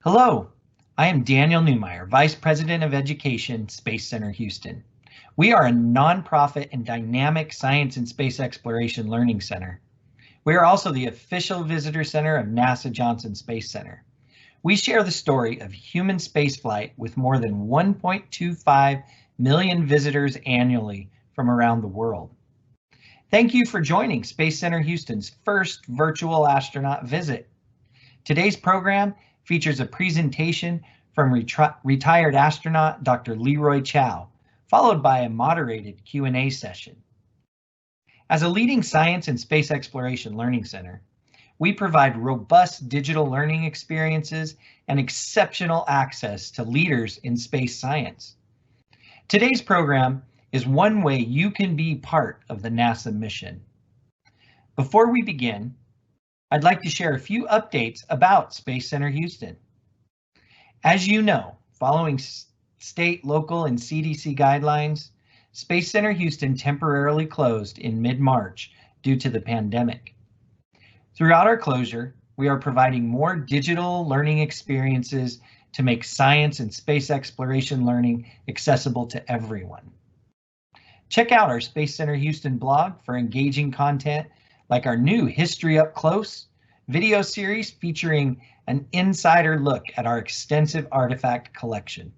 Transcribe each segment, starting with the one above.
Hello, I am Daniel Newmeyer, Vice President of Education, Space Center Houston. We are a nonprofit and dynamic science and space exploration learning center. We are also the official visitor center of NASA Johnson Space Center. We share the story of human spaceflight with more than 1.25 million visitors annually from around the world. Thank you for joining Space Center Houston's first virtual astronaut visit. Today's program features a presentation from retired astronaut Dr. Leroy Chiao, followed by a moderated Q&A session. As a leading science and space exploration learning center, we provide robust digital learning experiences and exceptional access to leaders in space science. Today's program is one way you can be part of the NASA mission. Before we begin, I'd like to share a few updates about Space Center Houston. As you know, following state, local, and CDC guidelines, Space Center Houston temporarily closed in mid-March due to the pandemic. Throughout our closure, we are providing more digital learning experiences to make science and space exploration learning accessible to everyone. Check out our Space Center Houston blog for engaging content like our new History Up Close video series featuring an insider look at our extensive artifact collection.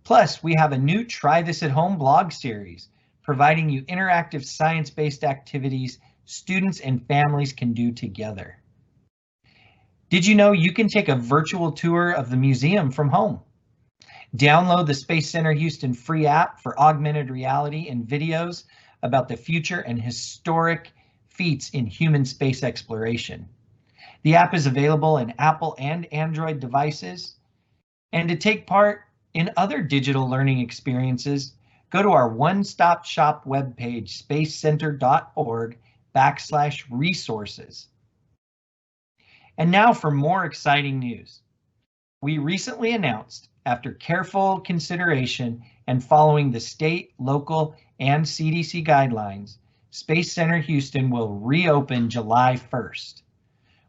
Plus, we have a new Try This at Home blog series, providing you interactive science-based activities students and families can do together. Did you know you can take a virtual tour of the museum from home? Download the Space Center Houston free app for augmented reality and videos about the future and historic feats in human space exploration. The app is available in Apple and Android devices. And to take part in other digital learning experiences, go to our one-stop shop webpage, spacecenter.org/resources. And now for more exciting news. We recently announced, after careful consideration and following the state, local, and CDC guidelines, Space Center Houston will reopen July 1st.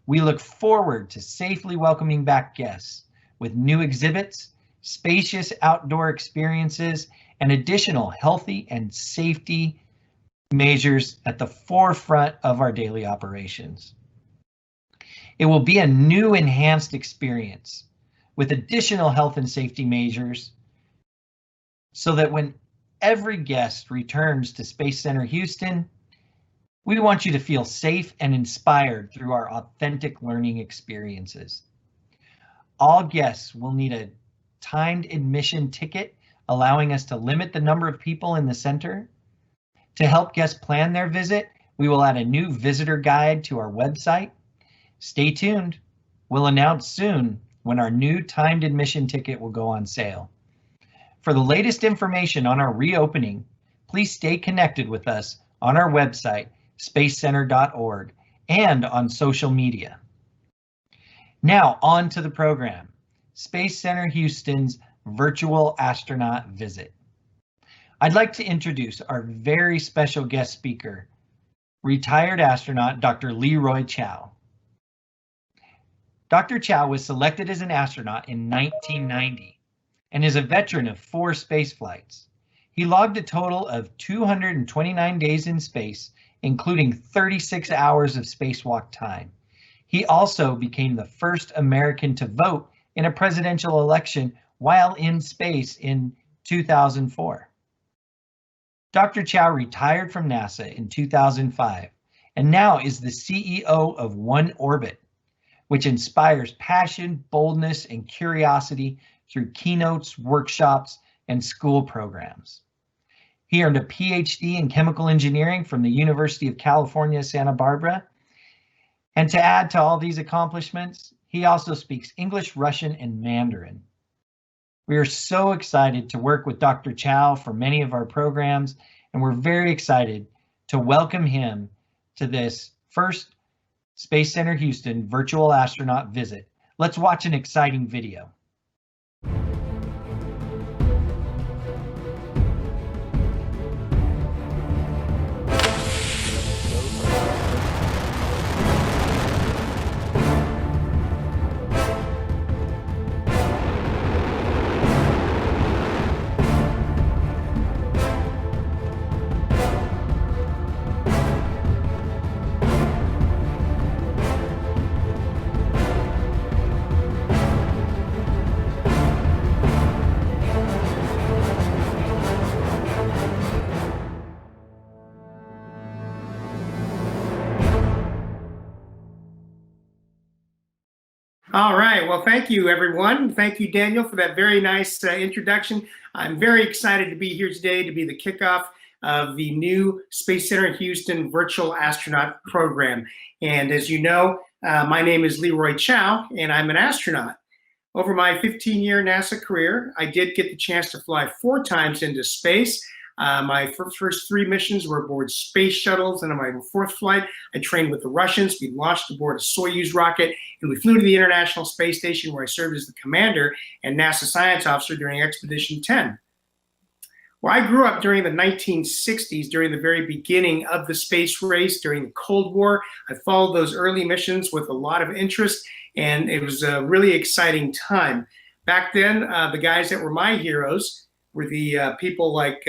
We look forward to safely welcoming back guests with new exhibits, spacious outdoor experiences, and additional healthy and safety measures at the forefront of our daily operations. It will be a new enhanced experience with additional health and safety measures so that when every guest returns to Space Center Houston, we want you to feel safe and inspired through our authentic learning experiences. All guests will need a timed admission ticket, allowing us to limit the number of people in the center. To help guests plan their visit, we will add a new visitor guide to our website. Stay tuned. We'll announce soon when our new timed admission ticket will go on sale. For the latest information on our reopening, please stay connected with us on our website, spacecenter.org, and on social media. Now on to the program, Space Center Houston's virtual astronaut visit. I'd like to introduce our very special guest speaker, retired astronaut Dr. Leroy Chiao. Dr. Chiao was selected as an astronaut in 1990 and is a veteran of 4 space flights. He logged a total of 229 days in space, including 36 hours of spacewalk time. He also became the first American to vote in a presidential election while in space in 2004. Dr. Chiao retired from NASA in 2005 and now is the CEO of One Orbit, which inspires passion, boldness, and curiosity through keynotes, workshops, and school programs. He earned a PhD in chemical engineering from the University of California, Santa Barbara. And to add to all these accomplishments, he also speaks English, Russian, and Mandarin. We are so excited to work with Dr. Chiao for many of our programs, and we're very excited to welcome him to this first Space Center Houston virtual astronaut visit. Let's watch an exciting video. All right. Well, thank you, everyone. Thank you, Daniel, for that very nice introduction. I'm very excited to be here today to be the kickoff of the new Space Center Houston Virtual Astronaut Program. And as you know, my name is Leroy Chiao, and I'm an astronaut. Over my 15-year NASA career, I did get the chance to fly 4 times into space. My first 3 missions were aboard space shuttles, and on my 4th flight, I trained with the Russians. We launched aboard a Soyuz rocket, and we flew to the International Space Station, where I served as the commander and NASA science officer during Expedition 10. Well, I grew up during the 1960s, during the very beginning of the space race, during the Cold War. I followed those early missions with a lot of interest, and it was a really exciting time. Back then, the guys that were my heroes were the people like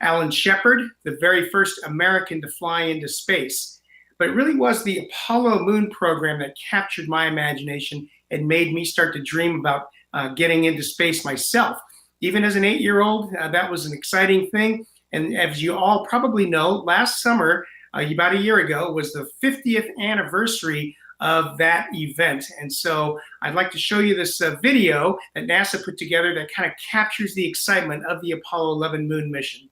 Alan Shepard, the very first American to fly into space. But it really was the Apollo moon program that captured my imagination and made me start to dream about getting into space myself. Even as an 8-year-old, that was an exciting thing. And as you all probably know, last summer, about a year ago, was the 50th anniversary of that event. And so I'd like to show you this video that NASA put together that kind of captures the excitement of the Apollo 11 moon mission.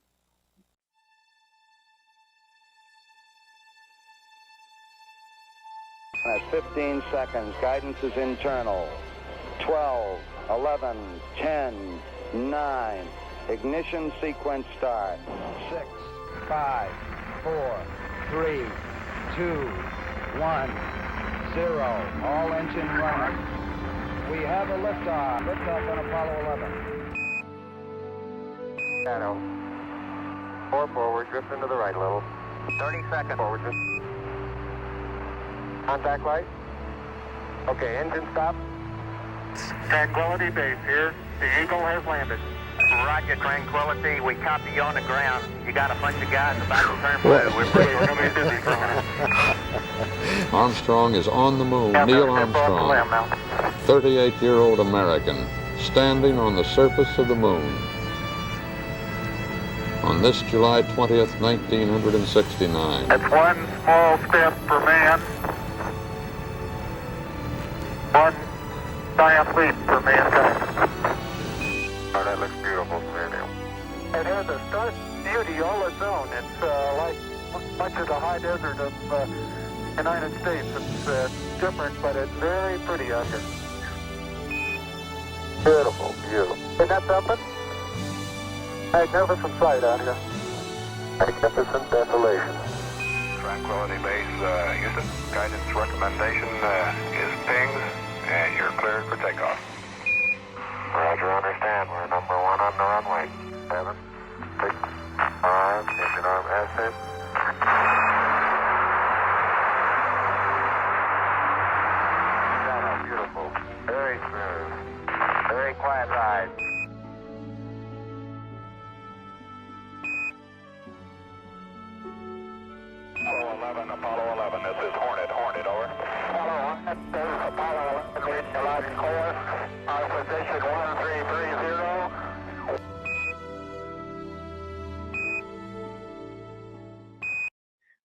At 15 seconds, guidance is internal. 12, 11, 10, 9. Ignition sequence start. 6, 5, 4, 3, 2, 1, 0. All engine running. We have a liftoff. Liftoff on Apollo 11. Shadow. 4 forward, drift into the right a little. 30 seconds. Forward, drift. Contact light. Okay, engine stop. Tranquility Base here. The Eagle has landed. Roger, Tranquility. We copy you on the ground. You got a bunch of guys about to turn blue. We're going to be busy for a minute. Armstrong is on the moon. Neil Armstrong, 38-year-old American, standing on the surface of the moon. On this July 20th, 1969. That's one small step for man, one giant leap for mankind. Oh, that looks beautiful, Neil. It has a stark beauty all its own. It's like much of the high desert of the United States. It's different, but it's very pretty out here. Beautiful, beautiful. Isn't that something? Magnificent sight out here. Magnificent desolation. Tranquility Base, Houston, guidance recommendation is pinged, and you're cleared for takeoff. Roger, understand. We're number 1 on the runway. 7, 6, 5, engine arm ascent. Shadow, beautiful. Very smooth. Very quiet ride. Apollo 11, this is Hornet, over. Apollo 1, this is Apollo 11, reading you loud and clear. Our position 1330.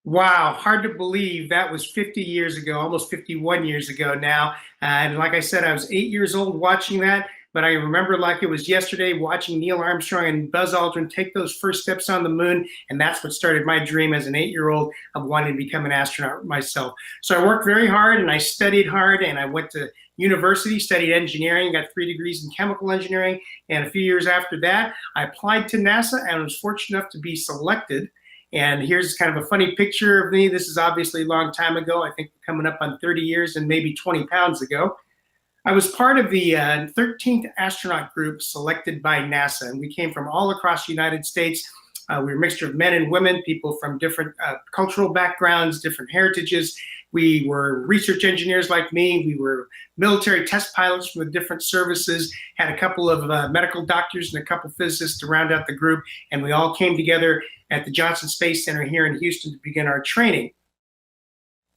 Wow, hard to believe that was 50 years ago, almost 51 years ago now. And like I said, I was 8 years old watching that, but I remember like it was yesterday watching Neil Armstrong and Buzz Aldrin take those first steps on the moon. And that's what started my dream as an 8-year-old of wanting to become an astronaut myself. So I worked very hard and I studied hard, and I went to university, studied engineering, got 3 degrees in chemical engineering. And a few years after that, I applied to NASA and was fortunate enough to be selected. And here's kind of a funny picture of me. This is obviously a long time ago. I think coming up on 30 years and maybe 20 pounds ago. I was part of the 13th astronaut group selected by NASA, and we came from all across the United States. We were a mixture of men and women, people from different cultural backgrounds, different heritages. We were research engineers like me. We were military test pilots from the different services, had a couple of medical doctors and a couple physicists to round out the group, and we all came together at the Johnson Space Center here in Houston to begin our training.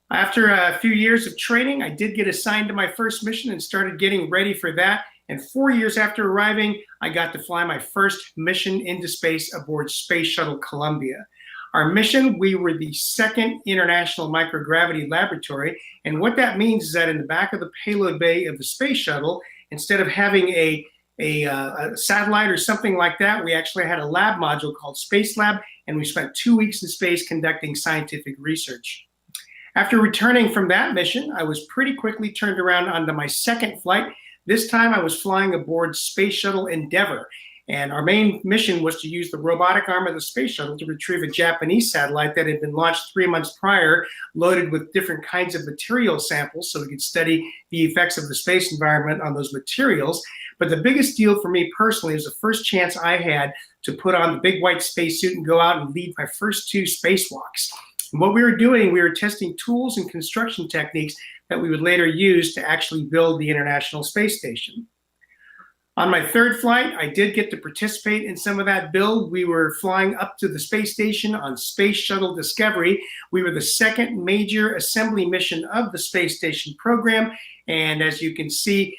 After a few years of training, I did get assigned to my first mission and started getting ready for that. And 4 years after arriving, I got to fly my first mission into space aboard Space Shuttle Columbia. Our mission, we were the second international microgravity laboratory. And what that means is that in the back of the payload bay of the space shuttle, instead of having a satellite or something like that, we actually had a lab module called Space Lab, and we spent 2 weeks in space conducting scientific research. After returning from that mission, I was pretty quickly turned around onto my second flight. This time I was flying aboard Space Shuttle Endeavour, and our main mission was to use the robotic arm of the space shuttle to retrieve a Japanese satellite that had been launched 3 months prior, loaded with different kinds of material samples so we could study the effects of the space environment on those materials. But the biggest deal for me personally was the first chance I had to put on the big white spacesuit and go out and lead my first 2 spacewalks. And what we were doing, we were testing tools and construction techniques that we would later use to actually build the International Space Station. On my third flight, I did get to participate in some of that build. We were flying up to the space station on Space Shuttle Discovery. We were the second major assembly mission of the space station program. And as you can see,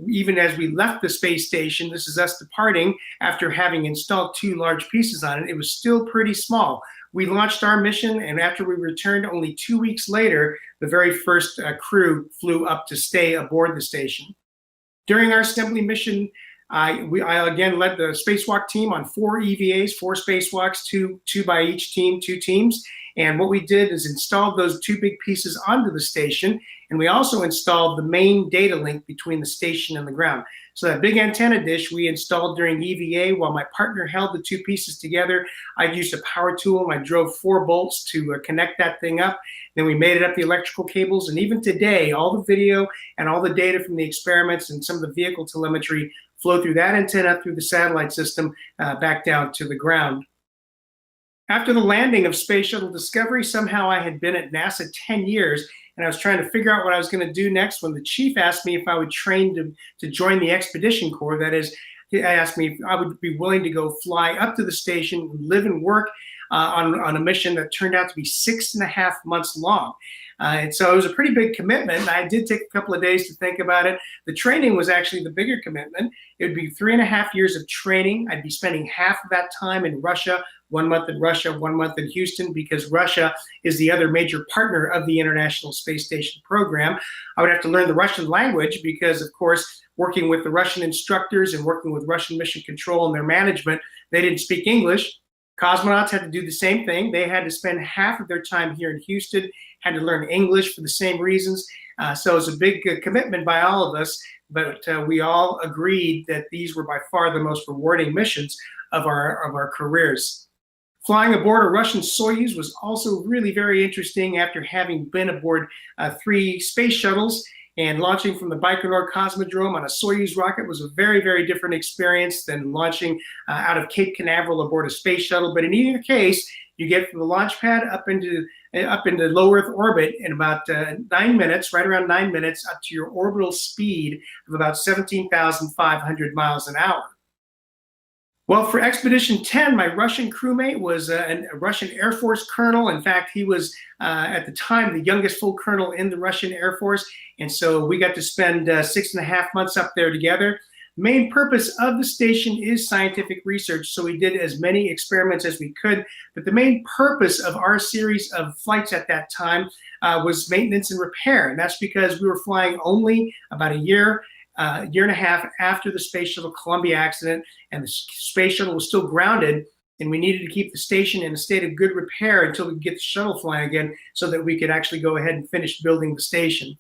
even as we left the space station, this is us departing after having installed 2 large pieces on it, it was still pretty small. We launched our mission, and after we returned only 2 weeks later, the very first crew flew up to stay aboard the station. During our assembly mission, I again led the spacewalk team on 4 EVAs, 4 spacewalks, two by each team, 2 teams. And what we did is installed those 2 big pieces onto the station, and we also installed the main data link between the station and the ground. So that big antenna dish we installed during EVA while my partner held the 2 pieces together. I used a power tool and I drove 4 bolts to connect that thing up. Then we made it up the electrical cables, and even today, all the video and all the data from the experiments and some of the vehicle telemetry flow through that antenna, through the satellite system, back down to the ground. After the landing of Space Shuttle Discovery, somehow I had been at NASA 10 years, and I was trying to figure out what I was going to do next when the chief asked me if I would train to join the Expedition Corps. That is, he asked me if I would be willing to go fly up to the station, live and work on a mission that turned out to be 6.5 months long. And so it was a pretty big commitment. I did take a couple of days to think about it. The training was actually the bigger commitment. It would be 3.5 years of training. I'd be spending half of that time in Russia, 1 month in Russia, 1 month in Houston, because Russia is the other major partner of the International Space Station program. I would have to learn the Russian language because, of course, working with the Russian instructors and working with Russian mission control and their management, they didn't speak English. Cosmonauts had to do the same thing. They had to spend half of their time here in Houston, had to learn English for the same reasons. So it was a big commitment by all of us, but we all agreed that these were by far the most rewarding missions of our careers. Flying aboard a Russian Soyuz was also really very interesting after having been aboard 3 space shuttles, and launching from the Baikonur Cosmodrome on a Soyuz rocket was a very, very different experience than launching out of Cape Canaveral aboard a space shuttle. But in either case, you get from the launch pad up into low Earth orbit in about 9 minutes, right around 9 minutes, up to your orbital speed of about 17,500 miles an hour. Well, for Expedition 10, my Russian crewmate was a Russian Air Force colonel. In fact, he was, at the time, the youngest full colonel in the Russian Air Force. And so we got to spend 6.5 months up there together. The main purpose of the station is scientific research, so we did as many experiments as we could. But the main purpose of our series of flights at that time was maintenance and repair. And that's because we were flying only about a year and a half after the Space Shuttle Columbia accident, and the Space Shuttle was still grounded, and we needed to keep the station in a state of good repair until we could get the shuttle flying again so that we could actually go ahead and finish building the station.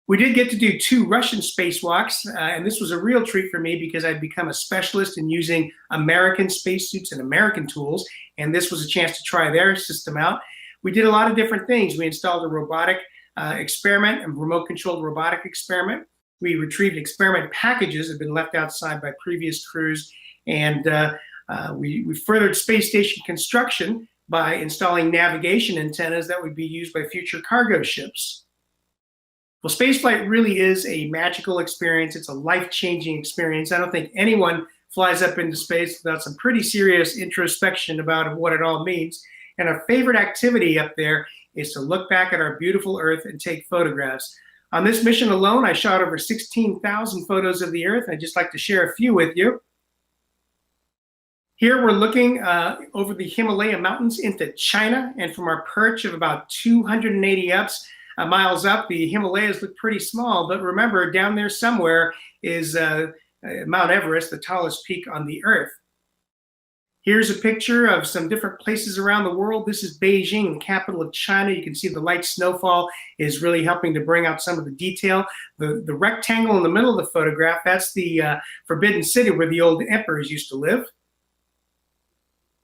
We did get to do 2 Russian spacewalks, and this was a real treat for me because I'd become a specialist in using American spacesuits and American tools, and this was a chance to try their system out. We did a lot of different things. We installed a robotic experiment, a remote-controlled robotic experiment. We retrieved experiment packages that had been left outside by previous crews, and we furthered space station construction by installing navigation antennas that would be used by future cargo ships. Well, spaceflight really is a magical experience. It's a life-changing experience. I don't think anyone flies up into space without some pretty serious introspection about what it all means. And our favorite activity up there is to look back at our beautiful Earth and take photographs. On this mission alone, I shot over 16,000 photos of the Earth. I'd just like to share a few with you. Here we're looking over the Himalaya mountains into China, and from our perch of about 280 miles up, the Himalayas look pretty small, but remember, down there somewhere is Mount Everest, the tallest peak on the Earth. Here's a picture of some different places around the world. This is Beijing, the capital of China. You can see the light snowfall is really helping to bring out some of the detail. The rectangle in the middle of the photograph, that's the Forbidden City where the old emperors used to live.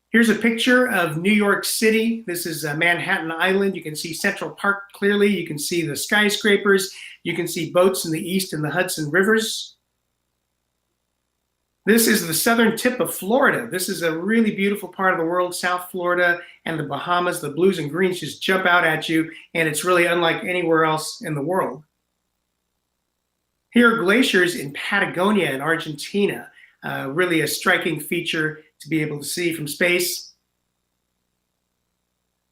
Here's a picture of New York City. This is Manhattan Island. You can see Central Park clearly. You can see the skyscrapers. You can see boats in the east and the Hudson Rivers. This is the southern tip of Florida. This is a really beautiful part of the world, South Florida and the Bahamas. The blues and greens just jump out at you, and it's really unlike anywhere else in the world. Here are glaciers in Patagonia in Argentina. Really a striking feature to be able to see from space.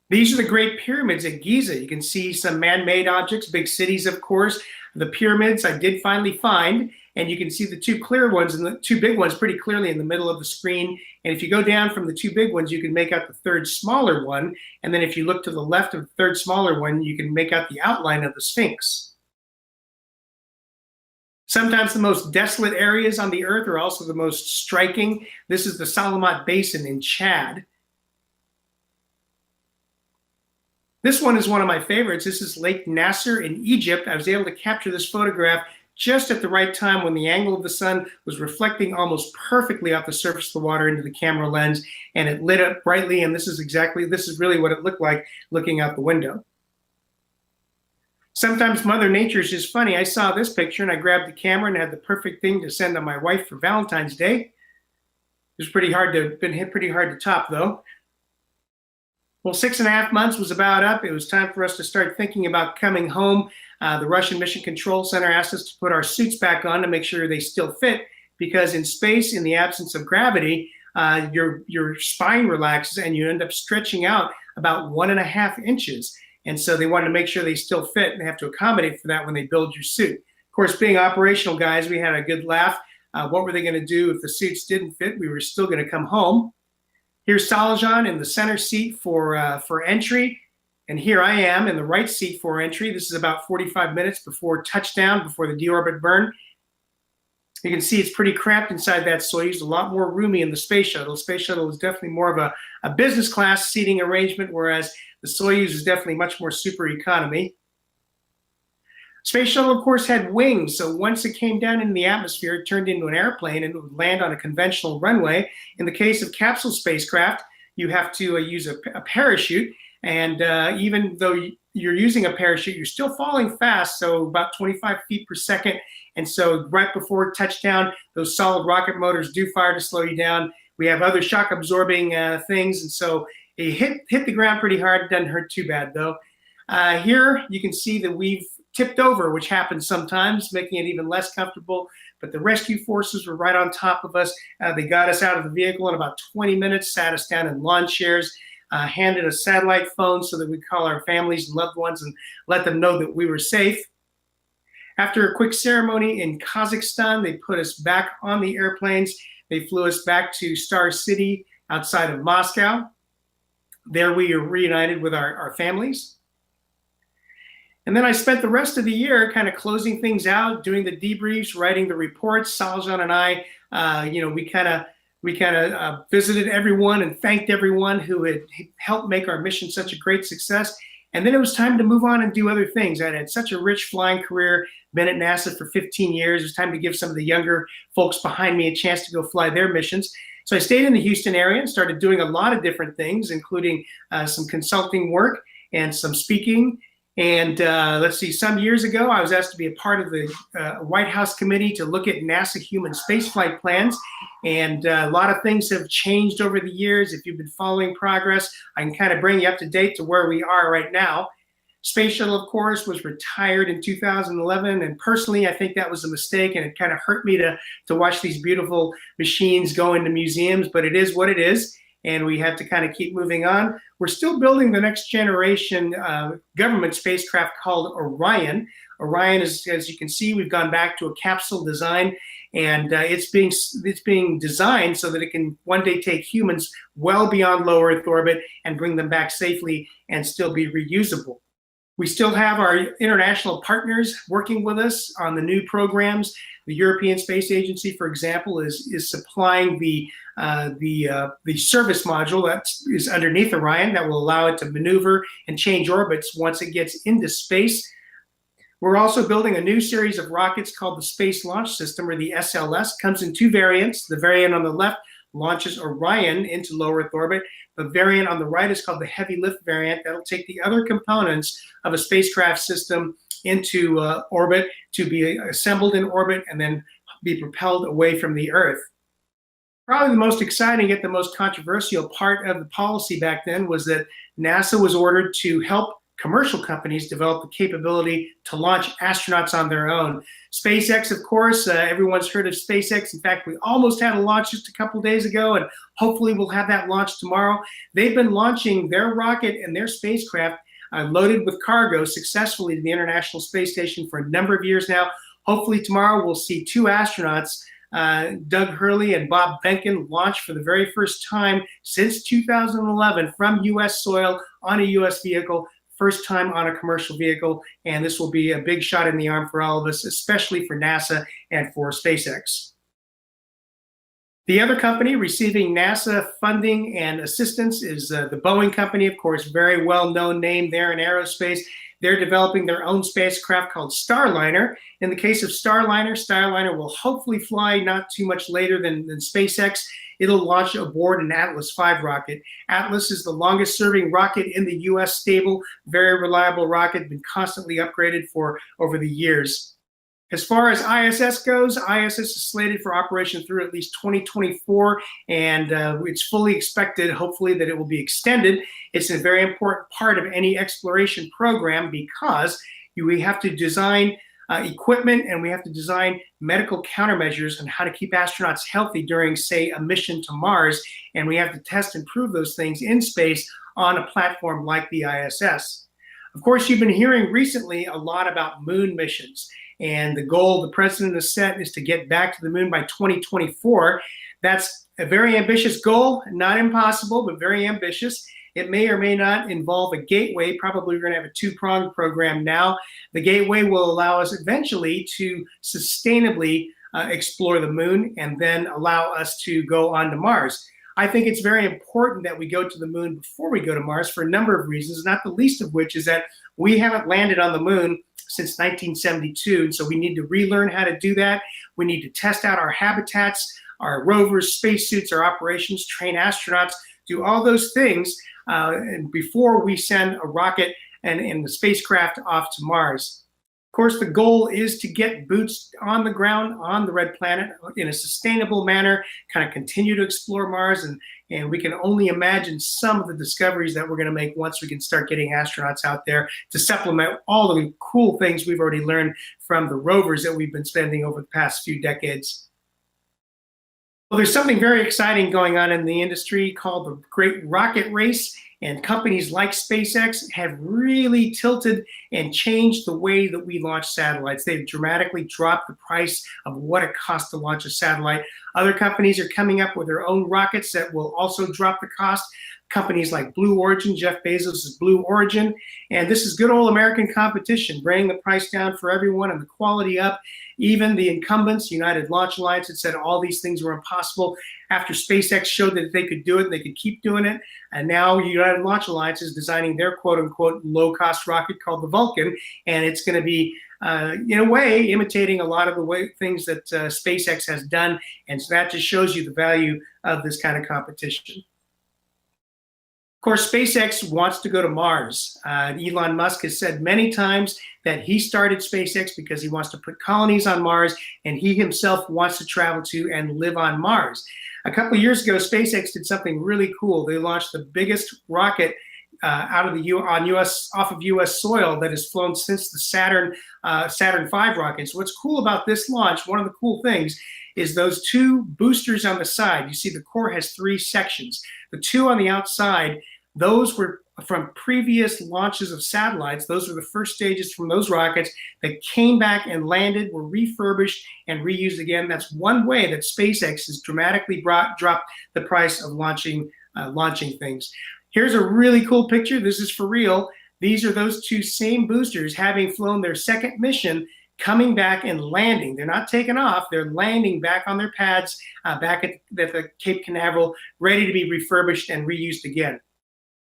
These are the Great Pyramids at Giza. You can see some man-made objects, big cities, of course. The pyramids I did finally find, and you can see the two clear ones and the two big ones pretty clearly in the middle of the screen. And if you go down from the two big ones, you can make out the third smaller one. And then if you look to the left of the third smaller one, you can make out the outline of the Sphinx. Sometimes the most desolate areas on the Earth are also the most striking. This is the Salamat Basin in Chad. This one is one of my favorites. This is Lake Nasser in Egypt. I was able to capture this photograph just at the right time when the angle of the sun was reflecting almost perfectly off the surface of the water into the camera lens, and it lit up brightly, and this is really what it looked like looking out the window. Sometimes Mother Nature is just funny. I saw this picture and I grabbed the camera and had the perfect thing to send to my wife for Valentine's Day. It was been hit pretty hard to top though. Well, 6.5 months was about up. It was time for us to start thinking about coming home. The Russian Mission Control Center asked us to put our suits back on to make sure they still fit, because in space, in the absence of gravity, your spine relaxes and you end up stretching out about 1.5 inches. And so they wanted to make sure they still fit, and they have to accommodate for that when they build your suit. Of course, being operational guys, we had a good laugh. What were they going to do if the suits didn't fit? We were still going to come home. Here's Salajan in the center seat for entry, and here I am in the right seat for entry. This is about 45 minutes before touchdown, before the deorbit burn. You can see it's pretty cramped inside that Soyuz, a lot more roomy in the space shuttle. The space shuttle is definitely more of a business class seating arrangement, whereas the Soyuz is definitely much more super economy. Space shuttle, of course, had wings, so once it came down into the atmosphere, it turned into an airplane and it would land on a conventional runway. In the case of capsule spacecraft, you have to use a parachute, and even though you're using a parachute, you're still falling fast, so about 25 feet per second. And so right before touchdown, those solid rocket motors do fire to slow you down. We have other shock absorbing things, and so it hit the ground pretty hard. It doesn't hurt too bad though. Here you can see that we've tipped over, which happens sometimes, making it even less comfortable. But the rescue forces were right on top of us. They got us out of the vehicle in about 20 minutes, sat us down in lawn chairs, handed us satellite phones so that we could call our families and loved ones and let them know that we were safe. After a quick ceremony in Kazakhstan, they put us back on the airplanes. They flew us back to Star City outside of Moscow. There we are reunited with our families. And then I spent the rest of the year kind of closing things out, doing the debriefs, writing the reports. Salajan and I, we kind of visited everyone and thanked everyone who had helped make our mission such a great success. And then it was time to move on and do other things. I'd had such a rich flying career, been at NASA for 15 years. It was time to give some of the younger folks behind me a chance to go fly their missions. So I stayed in the Houston area and started doing a lot of different things, including some consulting work and some speaking. And let's see, some years ago, I was asked to be a part of the White House committee to look at NASA human spaceflight plans. And a lot of things have changed over the years. If you've been following progress, I can kind of bring you up to date to where we are right now. Space Shuttle, of course, was retired in 2011. And personally, I think that was a mistake. And it kind of hurt me to watch these beautiful machines go into museums. But it is what it is. And we have to kind of keep moving on. We're still building the next generation government spacecraft called Orion. Orion is, as you can see, we've gone back to a capsule design. and it's being designed so that it can one day take humans well beyond low Earth orbit and bring them back safely and still be reusable. We still have our international partners working with us on the new programs. The European Space Agency, for example, is supplying the service module that is underneath Orion that will allow it to maneuver and change orbits once it gets into space. We're also building a new series of rockets called the Space Launch System, or the SLS. Comes in two variants. The variant on the left launches Orion into low Earth orbit. The variant on the right is called the Heavy Lift variant. That'll take the other components of a spacecraft system into orbit to be assembled in orbit and then be propelled away from the Earth. Probably the most exciting yet the most controversial part of the policy back then was that NASA was ordered to help commercial companies develop the capability to launch astronauts on their own. SpaceX, of course, everyone's heard of SpaceX. In fact, we almost had a launch just a couple days ago, and hopefully we'll have that launch tomorrow. They've been launching their rocket and their spacecraft loaded with cargo successfully to the International Space Station for a number of years now. Hopefully tomorrow we'll see two astronauts, Doug Hurley and Bob Behnken, launch for the very first time since 2011 from U.S. soil on a U.S. vehicle. First time on a commercial vehicle, and this will be a big shot in the arm for all of us, especially for NASA and for SpaceX. The other company receiving NASA funding and assistance is the Boeing company, of course, very well-known name there in aerospace. They're developing their own spacecraft called Starliner. In the case of Starliner, Starliner will hopefully fly not too much later than SpaceX. It'll launch aboard an Atlas V rocket. Atlas is the longest serving rocket in the US, stable, very reliable rocket, been constantly upgraded for over the years. As far as ISS goes, ISS is slated for operation through at least 2024, and it's fully expected, hopefully, that it will be extended. It's a very important part of any exploration program because we have to design equipment, and we have to design medical countermeasures on how to keep astronauts healthy during, say, a mission to Mars. And we have to test and prove those things in space on a platform like the ISS. Of course, you've been hearing recently a lot about moon missions. And the goal the president has set is to get back to the moon by 2024. That's a very ambitious goal, not impossible, but very ambitious. It may or may not involve a gateway. Probably we're going to have a two-pronged program now. The gateway will allow us eventually to sustainably explore the moon and then allow us to go on to Mars. I think it's very important that we go to the moon before we go to Mars for a number of reasons, not the least of which is that we haven't landed on the moon since 1972, and so we need to relearn how to do that. We need to test out our habitats, our rovers, spacesuits, our operations, train astronauts, do all those things and before we send a rocket and the spacecraft off to Mars. Of course, the goal is to get boots on the ground on the red planet in a sustainable manner, kind of continue to explore Mars, and we can only imagine some of the discoveries that we're going to make once we can start getting astronauts out there to supplement all the cool things we've already learned from the rovers that we've been spending over the past few decades. Well, there's something very exciting going on in the industry called the Great Rocket Race, and companies like SpaceX have really tilted and changed the way that we launch satellites. They've dramatically dropped the price of what it costs to launch a satellite. Other companies are coming up with their own rockets that will also drop the cost. Companies like Blue Origin, Jeff Bezos' Blue Origin, and this is good old American competition, bringing the price down for everyone and the quality up. Even the incumbents, United Launch Alliance, had said all these things were impossible. After SpaceX showed that they could do it, they could keep doing it, and now United Launch Alliance is designing their quote-unquote low-cost rocket called the Vulcan, and it's going to be, in a way, imitating a lot of the things that SpaceX has done, and so that just shows you the value of this kind of competition. Of course, SpaceX wants to go to Mars. Elon Musk has said many times that he started SpaceX because he wants to put colonies on Mars, and he himself wants to travel to and live on Mars. A couple of years ago, SpaceX did something really cool. They launched the biggest rocket off of U.S. soil that has flown since the Saturn V rockets. What's cool about this launch, one of the cool things, is those two boosters on the side. You see the core has three sections. The two on the outside, those were from previous launches of satellites. Those are the first stages from those rockets that came back and landed, were refurbished and reused again. That's one way that SpaceX has dramatically dropped the price of launching things. Here's a really cool picture. This is for real. These are those two same boosters having flown their second mission, coming back and landing. They're not taking off. They're landing back on their pads back at the Cape Canaveral, ready to be refurbished and reused again.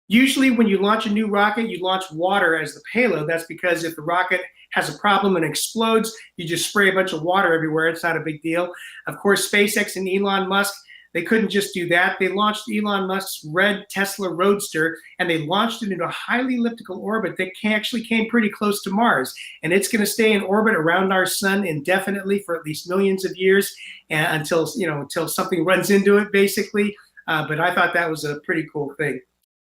Usually when you launch a new rocket, you launch water as the payload. That's because if the rocket has a problem and explodes, you just spray a bunch of water everywhere. It's not a big deal. Of course, SpaceX and Elon Musk, they couldn't just do that. They launched Elon Musk's red Tesla Roadster, and they launched it into a highly elliptical orbit that actually came pretty close to Mars. And it's going to stay in orbit around our sun indefinitely for at least millions of years, until something runs into it, basically. But I thought that was a pretty cool thing.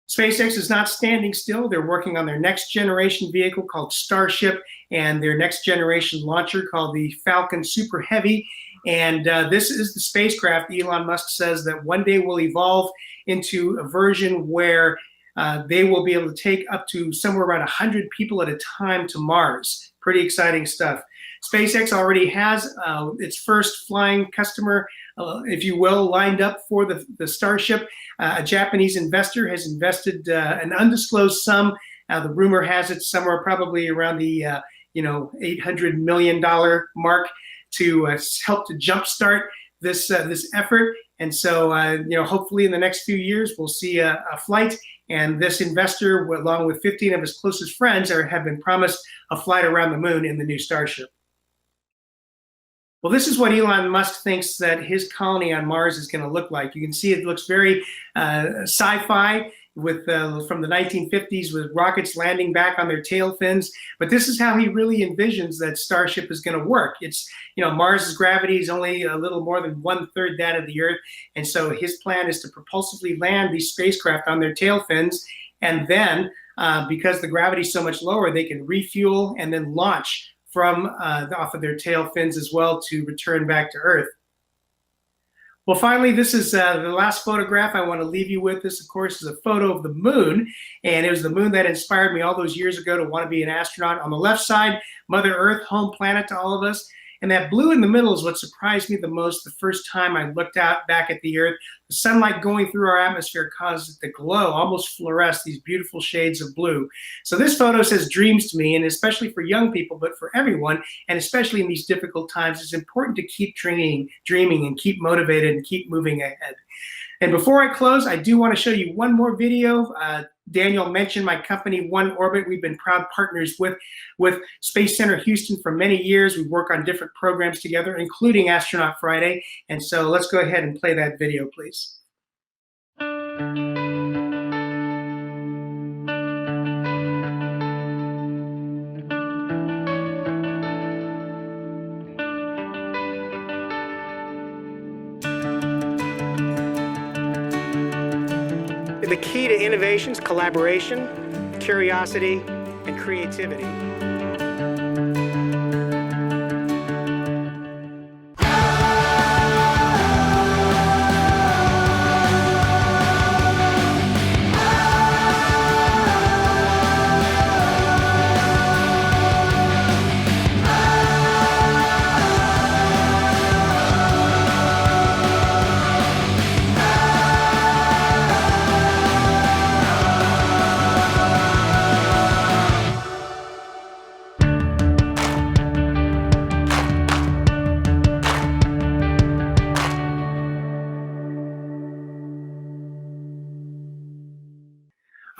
SpaceX is not standing still. They're working on their next generation vehicle called Starship and their next generation launcher called the Falcon Super Heavy. And this is the spacecraft Elon Musk says that one day will evolve into a version where they will be able to take up to somewhere around 100 people at a time to Mars. Pretty exciting stuff. SpaceX already has its first flying customer, if you will, lined up for the Starship. A Japanese investor has invested an undisclosed sum. The rumor has it somewhere probably around the $800 million mark to help to jumpstart this effort. And so hopefully in the next few years we'll see a flight. And this investor, along with 15 of his closest friends, have been promised a flight around the moon in the new Starship. Well, this is what Elon Musk thinks that his colony on Mars is going to look like. You can see it looks very sci-fi from the 1950s with rockets landing back on their tail fins. But this is how he really envisions that Starship is going to work. It's, Mars's gravity is only a little more than 1/3 that of the Earth. And so his plan is to propulsively land these spacecraft on their tail fins. And then because the gravity is so much lower, they can refuel and then launch from off of their tail fins as well to return back to Earth. Well, finally, this is the last photograph I want to leave you with. This, of course, is a photo of the moon, and it was the moon that inspired me all those years ago to want to be an astronaut. On the left side, Mother Earth, home planet to all of us. And that blue in the middle is what surprised me the most the first time I looked out back at the Earth. The sunlight going through our atmosphere caused it to glow, almost fluoresce, these beautiful shades of blue. So this photo says dreams to me, and especially for young people, but for everyone, and especially in these difficult times, it's important to keep dreaming and keep motivated and keep moving ahead. And before I close, I do want to show you one more video. Daniel mentioned my company, One Orbit. We've been proud partners with Space Center Houston for many years. We work on different programs together, including Astronaut Friday. And so let's go ahead and play that video, please. The key to innovation is collaboration, curiosity, and creativity.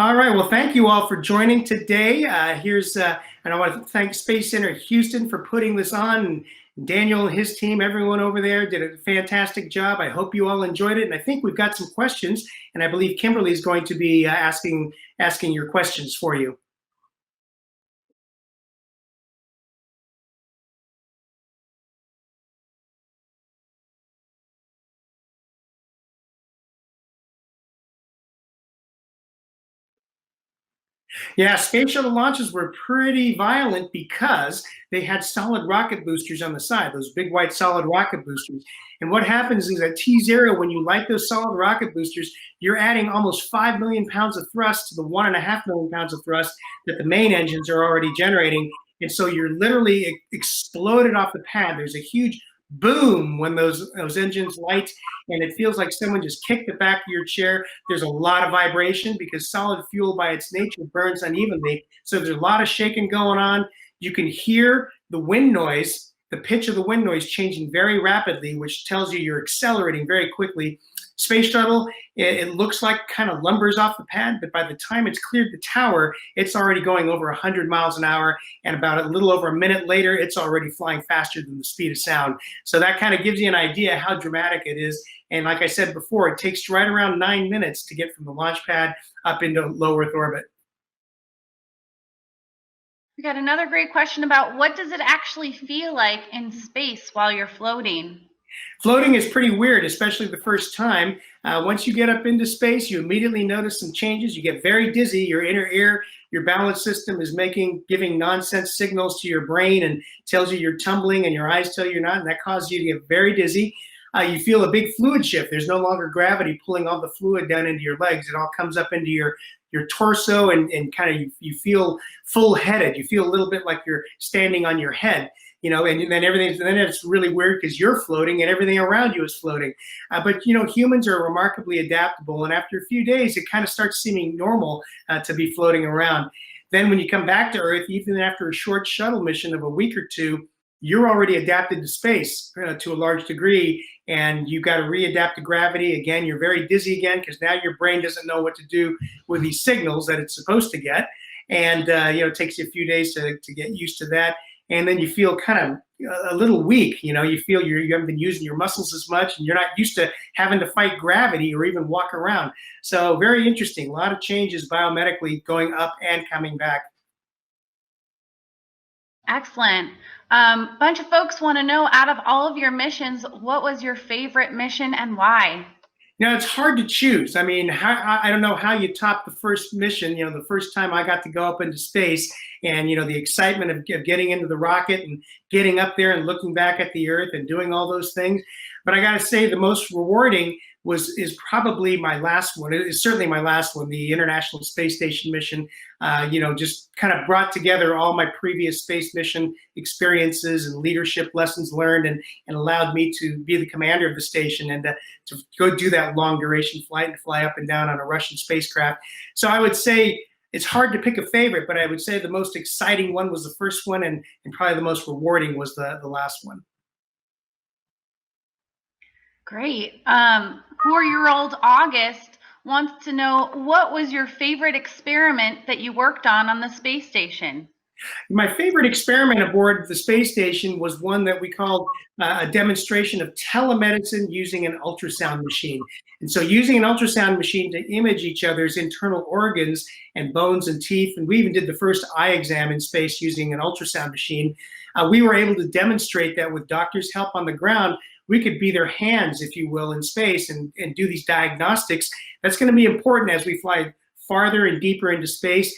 All right, well, thank you all for joining today. And I want to thank Space Center Houston for putting this on. And Daniel and his team, everyone over there did a fantastic job. I hope you all enjoyed it. And I think we've got some questions, and I believe Kimberly is going to be asking your questions for you. Yeah, space shuttle launches were pretty violent because they had solid rocket boosters on the side, those big white solid rocket boosters. And what happens is at T0, when you light those solid rocket boosters, you're adding almost 5 million pounds of thrust to the 1.5 million pounds of thrust that the main engines are already generating. And so you're literally exploded off the pad. There's a huge boom when those engines light, and it feels like someone just kicked the back of your chair. There's a lot of vibration because solid fuel by its nature burns unevenly. So there's a lot of shaking going on. You can hear the wind noise, the pitch of the wind noise changing very rapidly, which tells you you're accelerating very quickly. Space shuttle, it looks like kind of lumbers off the pad, but by the time it's cleared the tower, it's already going over 100 miles an hour, and about a little over a minute later, it's already flying faster than the speed of sound. So that kind of gives you an idea how dramatic it is. And like I said before, it takes right around 9 minutes to get from the launch pad up into low Earth orbit. We got another great question about what does it actually feel like in space while you're floating? Floating is pretty weird, especially the first time. Once you get up into space, you immediately notice some changes. You get very dizzy. Your inner ear, your balance system is giving nonsense signals to your brain and tells you you're tumbling, and your eyes tell you you're not, and that causes you to get very dizzy. You feel a big fluid shift. There's no longer gravity pulling all the fluid down into your legs. It all comes up into your torso, and kind of you feel full-headed. You feel a little bit like you're standing on your head. And then it's really weird because you're floating and everything around you is floating. But humans are remarkably adaptable, and after a few days, it kind of starts seeming normal to be floating around. Then when you come back to Earth, even after a short shuttle mission of a week or two, you're already adapted to space to a large degree, and you've got to readapt to gravity. Again, you're very dizzy again because now your brain doesn't know what to do with these signals that it's supposed to get. And it takes you a few days to get used to that. And then you feel kind of a little weak. You feel you haven't been using your muscles as much, and you're not used to having to fight gravity or even walk around. So very interesting. A lot of changes biomedically going up and coming back. Excellent. Bunch of folks want to know, out of all of your missions, what was your favorite mission and why? It's hard to choose. I mean, I don't know how you top the first mission, the first time I got to go up into space, and, the excitement of getting into the rocket and getting up there and looking back at the Earth and doing all those things. But I got to say the most rewarding is probably my last one. It is certainly my last one, the International Space Station mission. Just kind of brought together all my previous space mission experiences and leadership lessons learned, and allowed me to be the commander of the station and to go do that long duration flight and fly up and down on a Russian spacecraft. So I would say it's hard to pick a favorite, but I would say the most exciting one was the first one, and probably the most rewarding was the last one. Great. 4-year-old August wants to know, what was your favorite experiment that you worked on the space station? My favorite experiment aboard the space station was one that we called a demonstration of telemedicine using an ultrasound machine. And so using an ultrasound machine to image each other's internal organs and bones and teeth, and we even did the first eye exam in space using an ultrasound machine, we were able to demonstrate that with doctors' help on the ground, we could be their hands, if you will, in space and do these diagnostics. That's going to be important as we fly farther and deeper into space,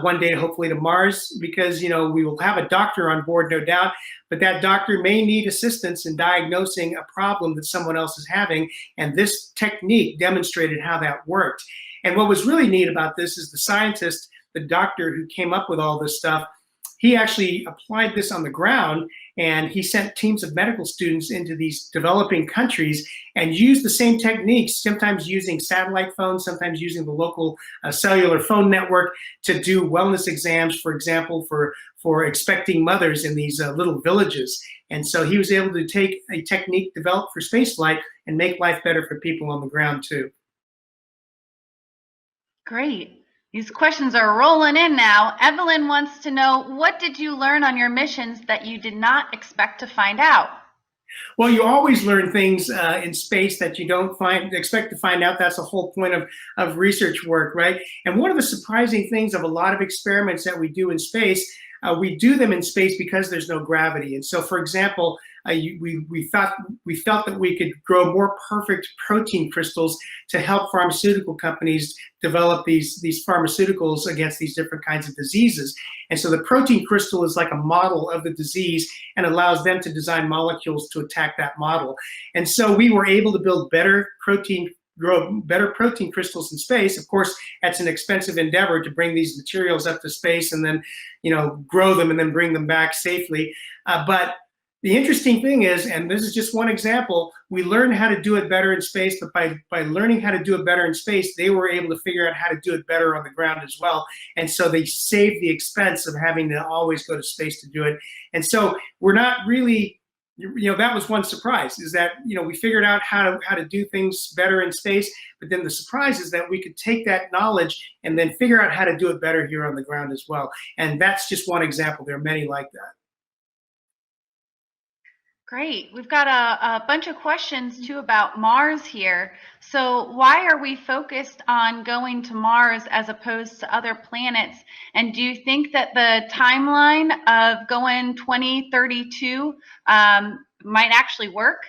one day hopefully to Mars, because we will have a doctor on board, no doubt, but that doctor may need assistance in diagnosing a problem that someone else is having, and this technique demonstrated how that worked. And what was really neat about this is the scientist, the doctor who came up with all this stuff, he actually applied this on the ground, and he sent teams of medical students into these developing countries and used the same techniques, sometimes using satellite phones, sometimes using the local cellular phone network to do wellness exams, for example, for expecting mothers in these little villages. And so he was able to take a technique developed for spaceflight and make life better for people on the ground too. Great. These questions are rolling in now. Evelyn wants to know, what did you learn on your missions that you did not expect to find out? Well, you always learn things in space that you don't expect to find out. That's the whole point of research work, right? And one of the surprising things of a lot of experiments that we do in space, we do them in space because there's no gravity. And so, for example, we felt that we could grow more perfect protein crystals to help pharmaceutical companies develop these pharmaceuticals against these different kinds of diseases. And so the protein crystal is like a model of the disease and allows them to design molecules to attack that model. And so we were able to build grow better protein crystals in space. Of course, that's an expensive endeavor to bring these materials up to space and then, grow them and then bring them back safely. But the interesting thing is, and this is just one example, we learned how to do it better in space, but by learning how to do it better in space, they were able to figure out how to do it better on the ground as well. And so they saved the expense of having to always go to space to do it. And so we're not really, that was one surprise, is that, we figured out how to do things better in space, but then the surprise is that we could take that knowledge and then figure out how to do it better here on the ground as well. And that's just one example. There are many like that. Great. We've got a bunch of questions too about Mars here. So why are we focused on going to Mars as opposed to other planets? And do you think that the timeline of going 2032 might actually work?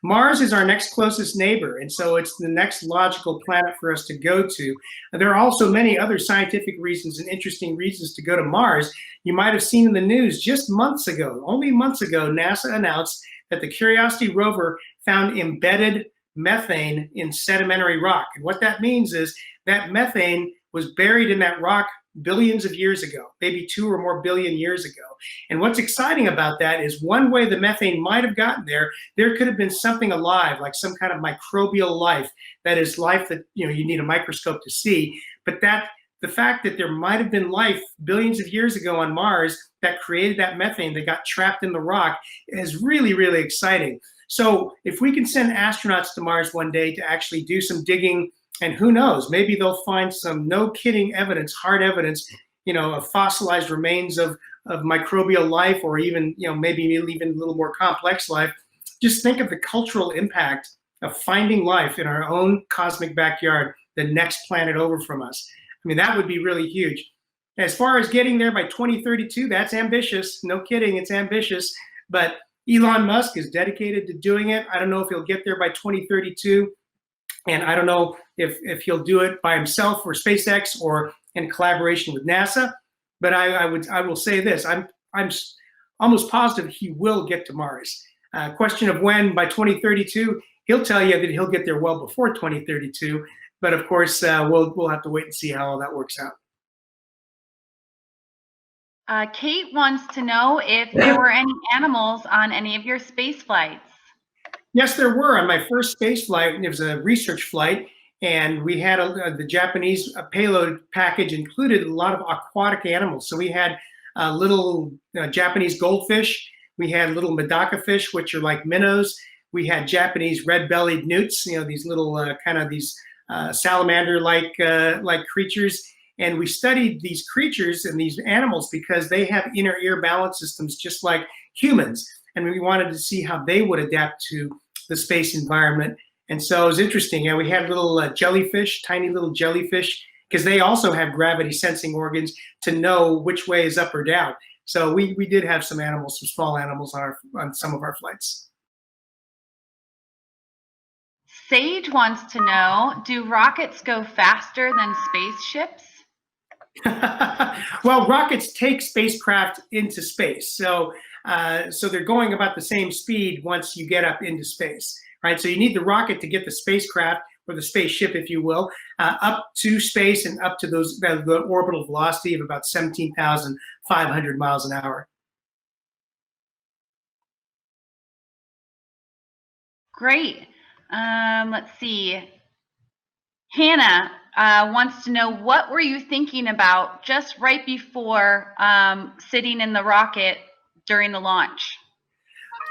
Mars is our next closest neighbor, and so it's the next logical planet for us to go to. And there are also many other scientific reasons and interesting reasons to go to Mars. You might have seen in the news just only months ago, NASA announced that the Curiosity rover found embedded methane in sedimentary rock. And what that means is that methane was buried in that rock billions of years ago, maybe 2 or more billion years ago. And what's exciting about that is one way the methane might have gotten there could have been something alive, like some kind of microbial life. That is life that you need a microscope to see. But the fact that there might have been life billions of years ago on Mars that created that methane that got trapped in the rock is really, really exciting. So if we can send astronauts to Mars one day to actually do some digging, and who knows, maybe they'll find some no-kidding evidence, hard evidence, of fossilized remains of microbial life, or even, maybe even a little more complex life. Just think of the cultural impact of finding life in our own cosmic backyard, the next planet over from us. I mean, that would be really huge. As far as getting there by 2032, that's ambitious. No kidding, it's ambitious. But Elon Musk is dedicated to doing it. I don't know if he'll get there by 2032. And I don't know if he'll do it by himself or SpaceX or in collaboration with NASA. But I will say this: I'm almost positive he will get to Mars. Question of when, by 2032, he'll tell you that he'll get there well before 2032. But of course, we'll have to wait and see how all that works out. Kate wants to know if there were any animals on any of your space flights. Yes, there were. On my first space flight, it was a research flight, and we had the Japanese payload package included a lot of aquatic animals. So we had little Japanese goldfish. We had little Medaka fish, which are like minnows. We had Japanese red-bellied newts, these little salamander-like creatures. And we studied these creatures and these animals because they have inner ear balance systems just like humans. And we wanted to see how they would adapt to the space environment. And so it was interesting. We had little jellyfish, tiny little jellyfish, because they also have gravity sensing organs to know which way is up or down. So we did have some animals, some small animals on some of our flights. Sage wants to know, do rockets go faster than spaceships? Well, rockets take spacecraft into space. So they're going about the same speed once you get up into space, right? So you need the rocket to get the spacecraft, or the spaceship, if you will, up to space and up to the orbital velocity of about 17,500 miles an hour. Great. Let's see. Hannah wants to know, what were you thinking about just right before sitting in the rocket during the launch?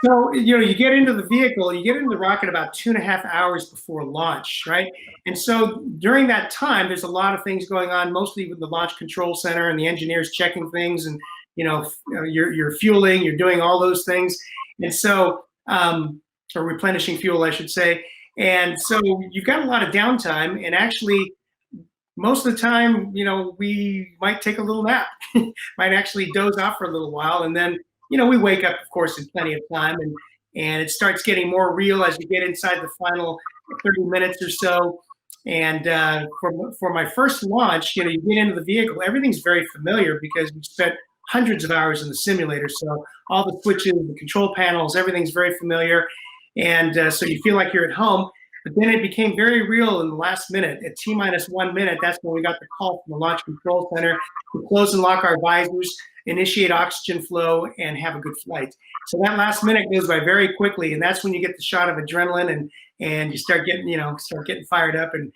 So, you get into the vehicle, you get into the rocket about 2.5 hours before launch, right? And so during that time, there's a lot of things going on, mostly with the Launch Control Center and the engineers checking things, and, you're fueling, you're doing all those things. And so, or replenishing fuel, I should say. And so you've got a lot of downtime, and actually most of the time, we might take a little nap, might actually doze off for a little while, and then we wake up, of course, in plenty of time, and it starts getting more real as you get inside the final 30 minutes or so. And for my first launch, you get into the vehicle, everything's very familiar because we spent hundreds of hours in the simulator. So all the switches, the control panels, everything's very familiar. And so you feel like you're at home. But then it became very real in the last minute. At T-1 minute, that's when we got the call from the Launch Control Center to close and lock our visors, initiate oxygen flow, and have a good flight. So that last minute goes by very quickly, and that's when you get the shot of adrenaline and you start getting fired up and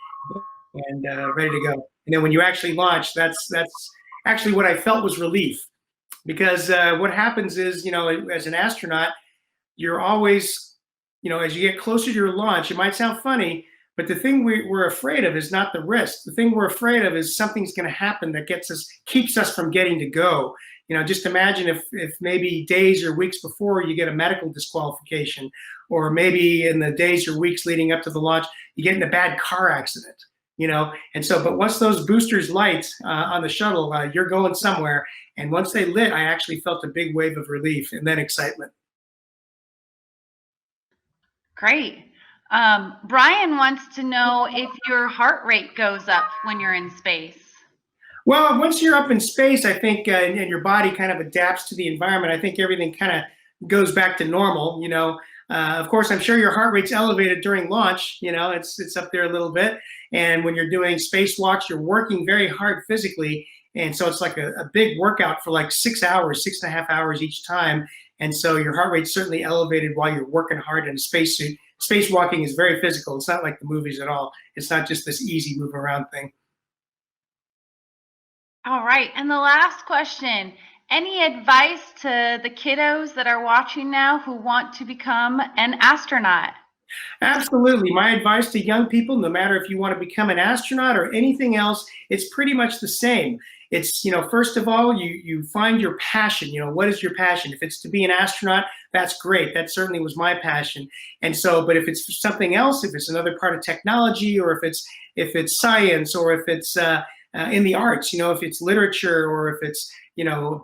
ready to go. And then when you actually launch, that's actually what I felt was relief, because what happens is, as an astronaut, you're always, as you get closer to your launch, it might sound funny, but the thing we're afraid of is not the risk. The thing we're afraid of is something's going to happen that keeps us from getting to go. Just imagine if maybe days or weeks before you get a medical disqualification, or maybe in the days or weeks leading up to the launch, you get in a bad car accident, And so, but once those boosters light on the shuttle, you're going somewhere. And once they lit, I actually felt a big wave of relief and then excitement. Great. Brian wants to know if your heart rate goes up when you're in space. Well, once you're up in space, I think, and your body kind of adapts to the environment, I think everything kind of goes back to normal. Of course, I'm sure your heart rate's elevated during launch. It's up there a little bit. And when you're doing spacewalks, you're working very hard physically. And so it's like a big workout for like 6 hours, 6.5 hours each time. And so your heart rate's certainly elevated while you're working hard in a spacesuit. Spacewalking is very physical. It's not like the movies at all. It's not just this easy move around thing. All right. And the last question, any advice to the kiddos that are watching now who want to become an astronaut? Absolutely. My advice to young people, no matter if you want to become an astronaut or anything else, it's pretty much the same. It's, first of all, you find your passion. What is your passion? If it's to be an astronaut, that's great. That certainly was my passion. And so, but if it's something else, if it's another part of technology, or if it's science, or if it's in the arts, if it's literature, or if it's,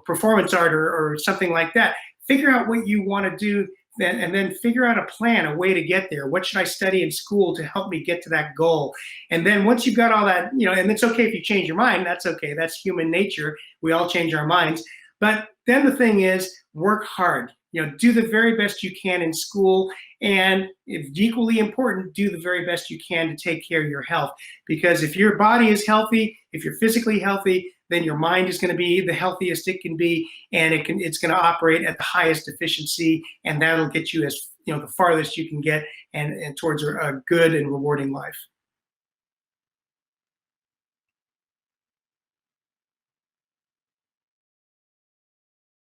performance art or something like that, figure out what you want to do. And then figure out a plan, a way to get there. What should I study in school to help me get to that goal? And then once you've got all that, and it's okay if you change your mind, that's okay. That's human nature. We all change our minds. But then the thing is, work hard. Do the very best you can in school. And if equally important, do the very best you can to take care of your health. Because if your body is healthy, if you're physically healthy, then your mind is going to be the healthiest it can be, and it's going to operate at the highest efficiency, and that'll get you as the farthest you can get, and towards a good and rewarding life.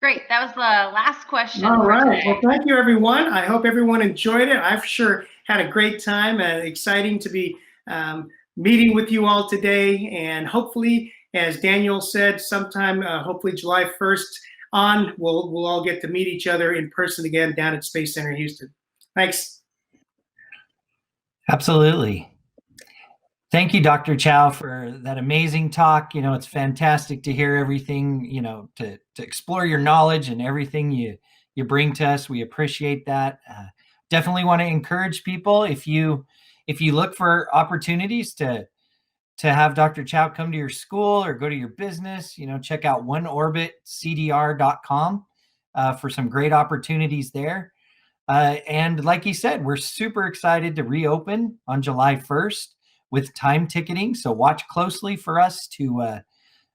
Great. That was the last question. All right. Well, thank you, everyone. I hope everyone enjoyed it. I've sure had a great time. Exciting to be meeting with you all today, and hopefully, as Daniel said, sometime, hopefully July 1st on, we'll all get to meet each other in person again down at Space Center Houston. Thanks. Absolutely. Thank you, Dr. Chiao, for that amazing talk. It's fantastic to hear everything, to explore your knowledge and everything you bring to us. We appreciate that. Definitely want to encourage people, if you look for opportunities to have Dr. Chiao come to your school or go to your business, check out oneorbitcdr.com for some great opportunities there. And like he said, we're super excited to reopen on July 1st with time ticketing. So watch closely for us to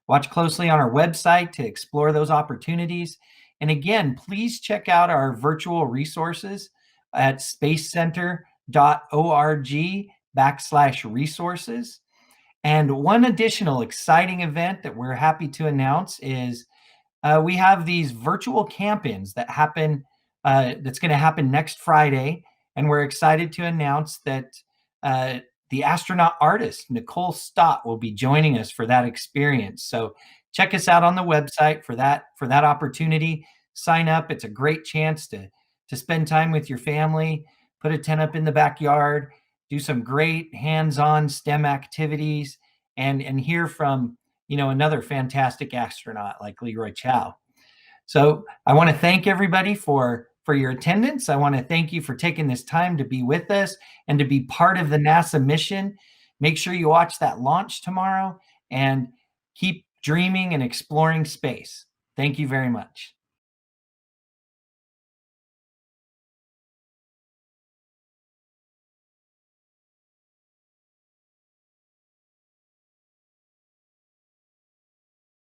watch closely on our website to explore those opportunities. And again, please check out our virtual resources at spacecenter.org/resources. And one additional exciting event that we're happy to announce is we have these virtual camp-ins that happen, that's going to happen next Friday. And we're excited to announce that the astronaut artist, Nicole Stott, will be joining us for that experience. So check us out on the website for that opportunity. Sign up. It's a great chance to spend time with your family, put a tent up in the backyard, do some great hands-on STEM activities, and hear from, another fantastic astronaut like Leroy Chiao. So I want to thank everybody for your attendance. I want to thank you for taking this time to be with us and to be part of the NASA mission. Make sure you watch that launch tomorrow and keep dreaming and exploring space. Thank you very much.